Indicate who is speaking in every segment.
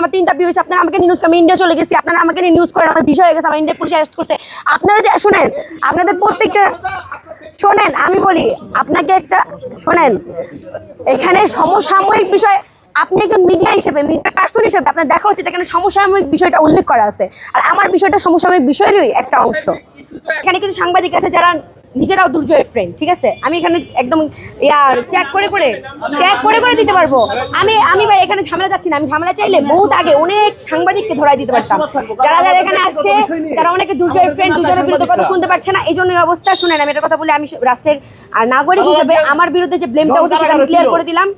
Speaker 1: আমার 3টা বিয়ে হয়েছে, আপনারা আমাকে নিউজ, আমি ইন্ডিয়া চলে গেছি, আপনারা আমাকে নিয়ে নিউজ করেন, আমার বিষয় হয়ে গেছে, আমার ইন্ডিয়া পুলিশ অ্যারেস্ট করছে। আপনারা যে শুনেন, আপনাদের প্রত্যেকটা শোনেন, আমি বলি আপনাকে একটা শোনেন, এখানে সমসাময়িক বিষয়, আপনি একজন মিডিয়া হিসেবে, মিডিয়া পার্সন হিসেবে আপনার দেখা উচিত এখানে সমসাময়িক বিষয়টা উল্লেখ করা আছে, আর আমার বিষয়টা সমসাময়িক বিষয়েরই একটা অংশ। এখানে কিছু সাংবাদিক আছে যারা নিজেরাও দুর্জয়ের ফ্রেন্ড, ঠিক আছে, আমি এখানে একদম ট্যাগ করে দিতে পারবো। আমি ভাই এখানে ঝামেলা যাচ্ছি না, আমি ঝামেলা চাইলে বহুত আগে অনেক সাংবাদিককে ধরাই দিতে পারতাম। যারা যারা এখানে আসছে তারা অনেকে দুর্জয়ের ফ্রেন্ড, দুজনের বিরুদ্ধে কথা শুনতে পারছে না, এই জন্য এই অবস্থা। শুনেন, আমি একটা কথা বলি, আমি রাষ্ট্রের নাগরিক হিসেবে আমার বিরুদ্ধে যে ব্লেমটা উঠছে সেটা আমি ক্লিয়ার করে দিলাম।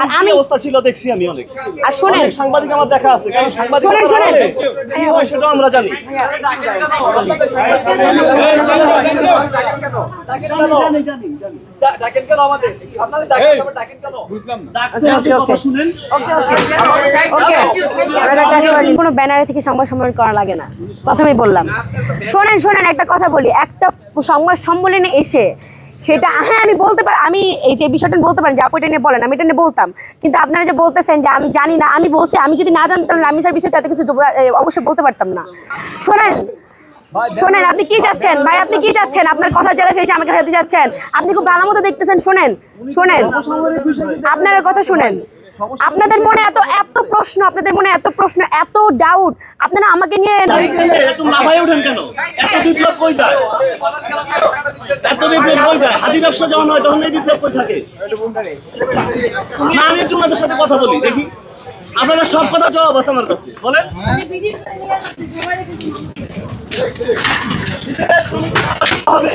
Speaker 1: আর আমি
Speaker 2: অবস্থা ছিল দেখছি আমি অনেক,
Speaker 1: আর শুনেন
Speaker 2: সাংবাদিক আমার দেখা আছে, কারণ সাংবাদিক
Speaker 1: শুনেন
Speaker 2: কি হয় সেটাও আমরা জানি। ডাকেন কেন আমাদের, আপনাদের ডাকেন কেন, ডাকছেন আপনি কথা শুনেন।
Speaker 1: কোনো ব্যানারে থেকে সংবাদ সম্মেলন করা লাগে না, প্রথমেই বললাম। শোনেন একটা কথা বলি, একটা সংবাদ সম্মেলনে এসে সেটা, হ্যাঁ আমি বলতে পারি, আমি এই যে বিষয়টা বলতে পারেন যে আপু এটা নিয়ে বলেন, আমি এটা নিয়ে বলতাম, কিন্তু আপনারা যে বলতেছেন যে আমি জানি না, আমি বলছি আমি যদি না জানতাম আমি স্যার বিষয়টা এত কিছু অবশ্যই বলতে পারতাম না। শোনেন আপনি কি চাচ্ছেন ভাই, আপনি কি চাচ্ছেন, আপনার কথা যারা ফেসে আমাকে ফেলতে চাচ্ছেন, আপনি খুব ভালো মতো দেখতেছেন। শোনেন আপনার কথা শুনেন, আপনাদের মনে এত প্রশ্ন, আপনাদের মনে এত প্রশ্ন, এত ডাউট, আপনারা আমাকে নিয়ে
Speaker 2: এত মাথায় ওঠেন কেন, এত বিপ্লব কই যায়, এত বিপ্লব কই যায়, হাদি ব্যবসা যখন হয় তখন এই বিপ্লব কই থাকে না। আমি একটু ওনাদের সাথে কথা বলি দেখি, আপনাদের সব কথা জবাব আছে আমার কাছে, বলেন। হবে